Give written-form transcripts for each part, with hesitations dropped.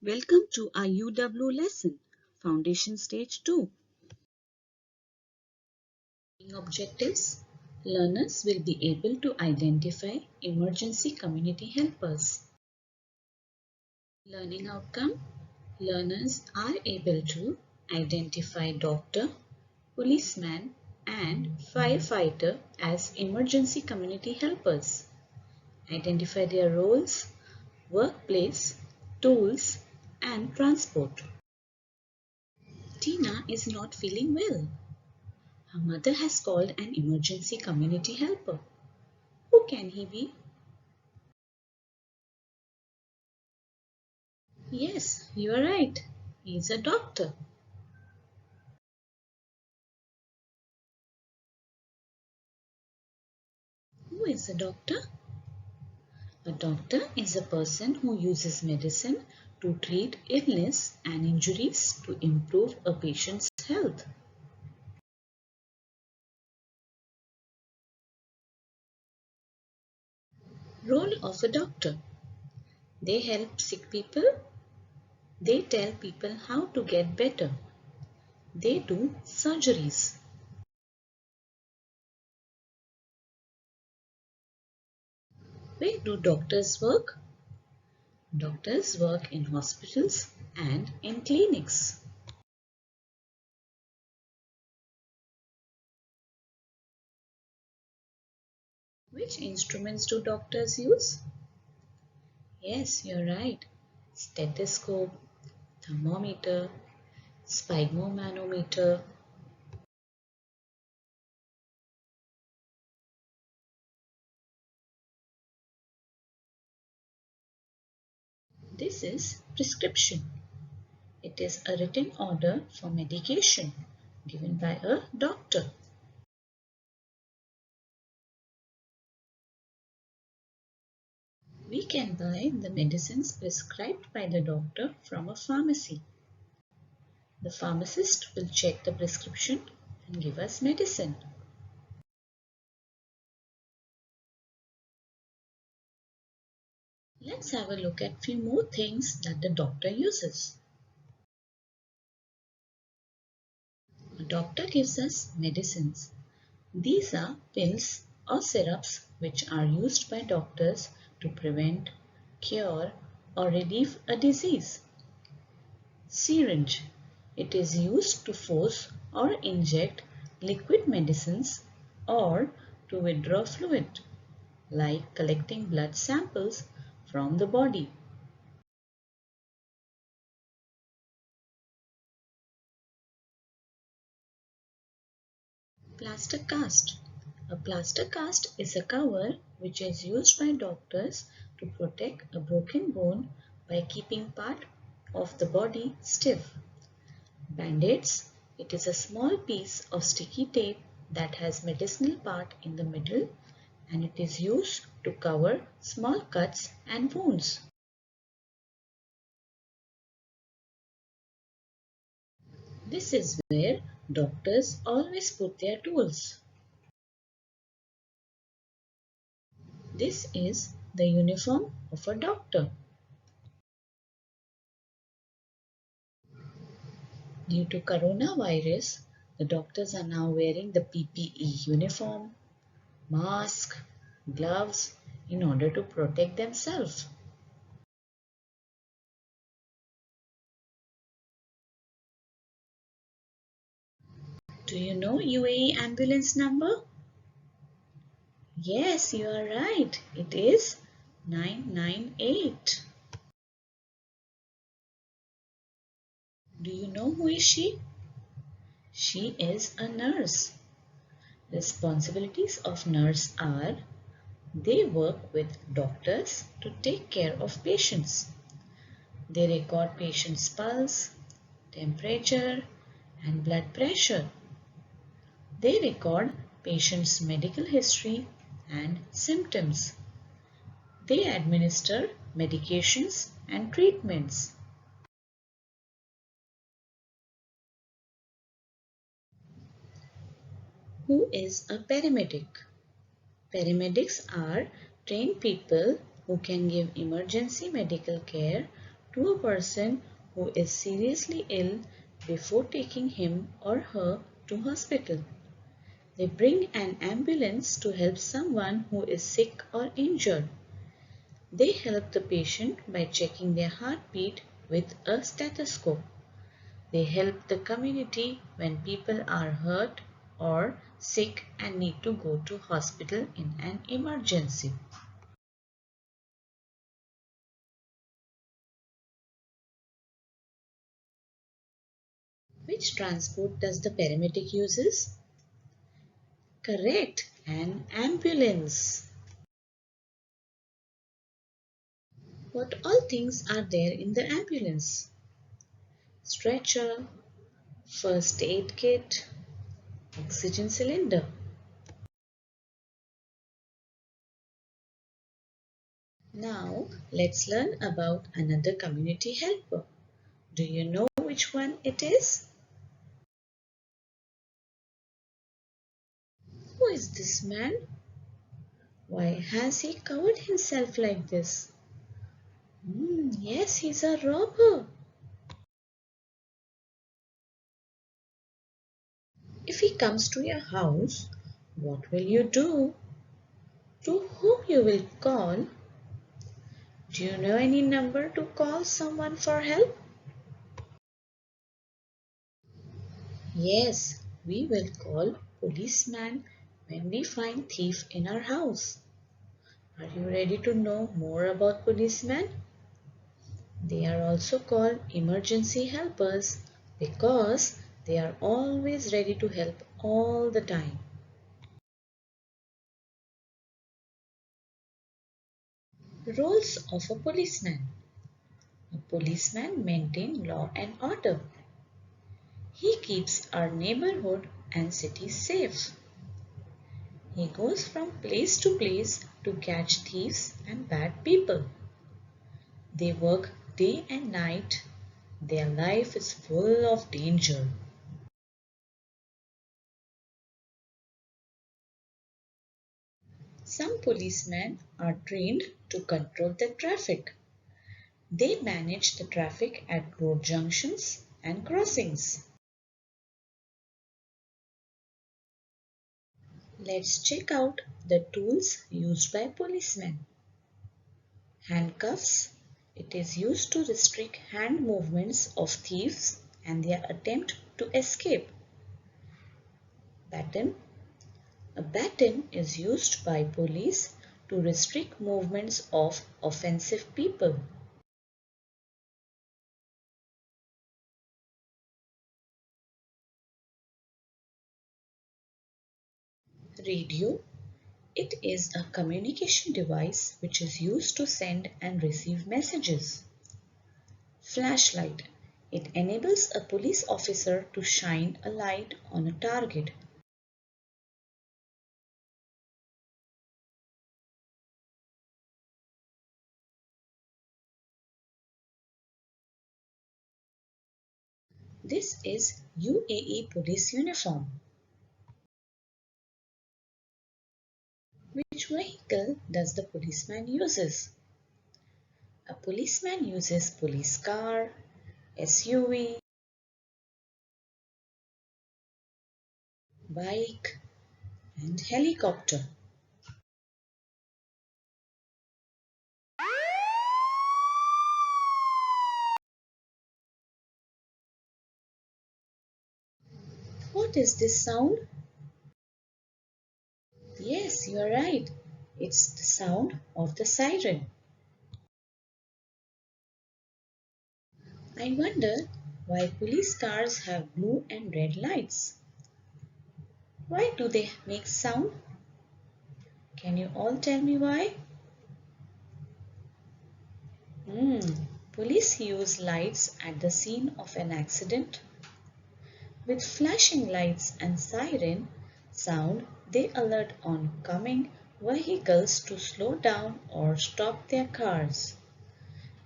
Welcome to our UW lesson, Foundation Stage 2. Objectives. Learners will be able to identify emergency community helpers. Learning outcome. Learners are able to identify doctor, policeman and firefighter as emergency community helpers. Identify their roles, workplace, tools and transport. Tina is not feeling well. Her mother has called an emergency community helper. Who can he be? Yes, you are right. He is a doctor. Who is a doctor? A doctor is a person who uses medicine to treat illness and injuries to improve a patient's health. Role of a doctor. They help sick people. They tell people how to get better. They do surgeries. Where do doctors work? Doctors work in hospitals and in clinics. Which instruments do doctors use? Yes, you're right. Stethoscope, thermometer, sphygmomanometer. This is prescription. It is a written order for medication given by a doctor. We can buy the medicines prescribed by the doctor from a pharmacy. The pharmacist will check the prescription and give us medicine. Let's have a look at few more things that the doctor uses. A doctor gives us medicines. These are pills or syrups which are used by doctors to prevent, cure or relieve a disease. Syringe. It is used to force or inject liquid medicines or to withdraw fluid, like collecting blood samples from the body. Plaster cast. A plaster cast is a cover which is used by doctors to protect a broken bone by keeping part of the body stiff. Band-aids. It is a small piece of sticky tape that has medicinal part in the middle and it is used to cover small cuts and wounds. This is where doctors always put their tools. This is the uniform of a doctor. Due to coronavirus, the doctors are now wearing the PPE uniform, mask, gloves in order to protect themselves. Do you know UAE ambulance number? Yes, you are right. It is 998. Do you know who is she? She is a nurse. Responsibilities of nurse are they work with doctors to take care of patients. They record patients' pulse, temperature and blood pressure. They record patients' medical history and symptoms. They administer medications and treatments. Who is a paramedic? Paramedics are trained people who can give emergency medical care to a person who is seriously ill before taking him or her to hospital. They bring an ambulance to help someone who is sick or injured. They help the patient by checking their heartbeat with a stethoscope. They help the community when people are hurt or sick and need to go to hospital in an emergency. Which transport does the paramedic uses? Correct, an ambulance. What all things are there in the ambulance? Stretcher, first aid kit, oxygen cylinder. Now let's learn about another community helper. Do you know which one it is? Who is this man? Why has he covered himself like this? Yes, he's a robber. If he comes to your house, what will you do? To whom you will call? Do you know any number to call someone for help? Yes, we will call policeman when we find thief in our house. Are you ready to know more about policemen? They are also called emergency helpers because they are always ready to help all the time. Roles of a policeman. A policeman maintains law and order. He keeps our neighborhood and city safe. He goes from place to place to catch thieves and bad people. They work day and night. Their life is full of danger. Some policemen are trained to control the traffic. They manage the traffic at road junctions and crossings. Let's check out the tools used by policemen. Handcuffs. It is used to restrict hand movements of thieves and their attempt to escape. Baton. A baton is used by police to restrict movements of offensive people. Radio. It is a communication device which is used to send and receive messages. Flashlight. It enables a police officer to shine a light on a target. This is UAE police uniform. Which vehicle does the policeman uses? A policeman uses police car, SUV, bike, and helicopter. What is this sound? Yes, you are right. It's the sound of the siren. I wonder why police cars have blue and red lights. Why do they make sound? Can you all tell me why? Police use lights at the scene of an accident. With flashing lights and siren sound, they alert oncoming vehicles to slow down or stop their cars.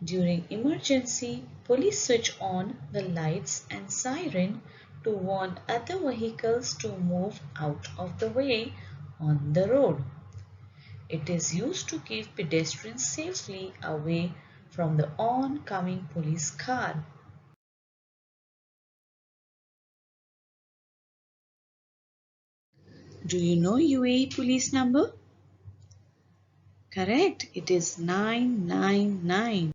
During emergency, police switch on the lights and siren to warn other vehicles to move out of the way on the road. It is used to keep pedestrians safely away from the oncoming police car. Do you know UAE police number? Correct, it is 999.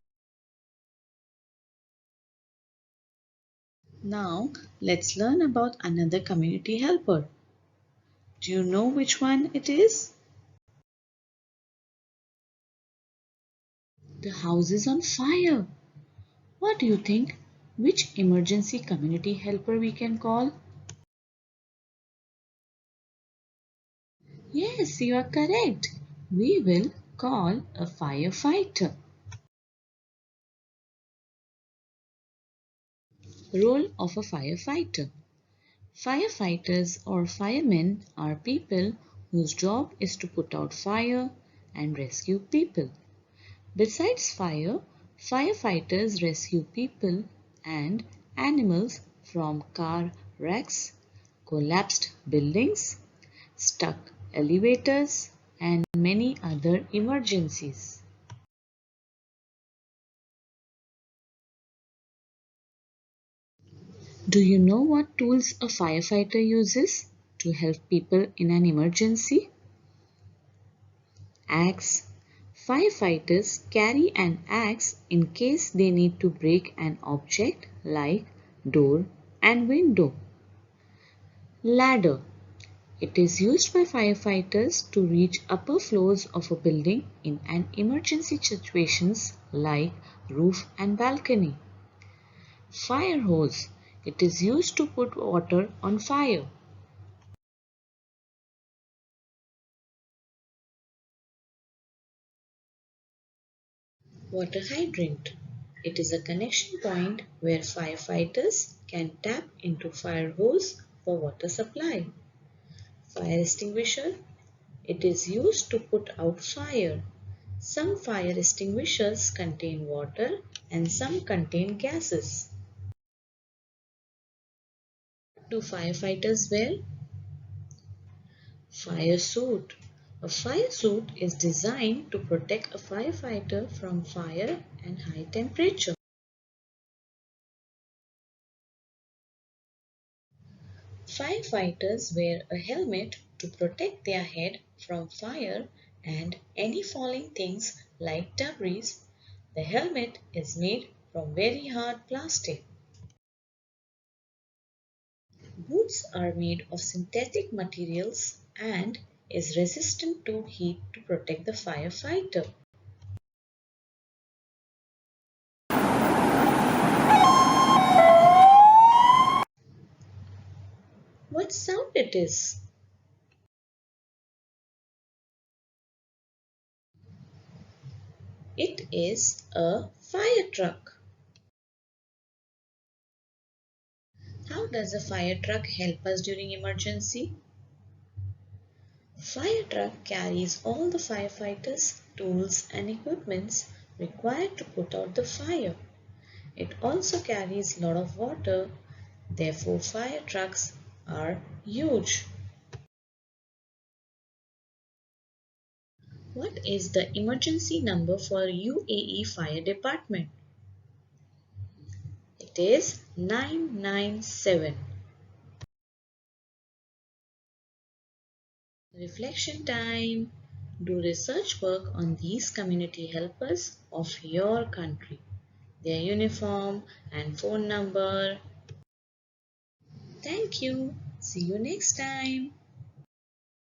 Now, let's learn about another community helper. Do you know which one it is? The house is on fire. What do you think? Which emergency community helper we can call? Yes, you are correct. We will call a firefighter. Role of a firefighter. Firefighters or firemen are people whose job is to put out fire and rescue people. Besides fire, firefighters rescue people and animals from car wrecks, collapsed buildings, stuck elevators, and many other emergencies. Do you know what tools a firefighter uses to help people in an emergency? Axe. Firefighters carry an axe in case they need to break an object like door and window. Ladder. It is used by firefighters to reach upper floors of a building in an emergency situations like roof and balcony. Fire hose. It is used to put water on fire. Water hydrant. It is a connection point where firefighters can tap into fire hose for water supply. Fire extinguisher. It is used to put out fire. Some fire extinguishers contain water and some contain gases. What do firefighters wear? Fire suit. A fire suit is designed to protect a firefighter from fire and high temperature. Firefighters wear a helmet to protect their head from fire and any falling things like debris. The helmet is made from very hard plastic. Boots are made of synthetic materials and is resistant to heat to protect the firefighter. What sound it is? It is a fire truck. How does a fire truck help us during emergency? Fire truck carries all the firefighters' tools and equipments required to put out the fire. It also carries a lot of water, therefore fire trucks are huge. What is the emergency number for UAE Fire Department? It is 997. Reflection time. Do research work on these community helpers of your country, their uniform and phone number. Thank you. See you next time.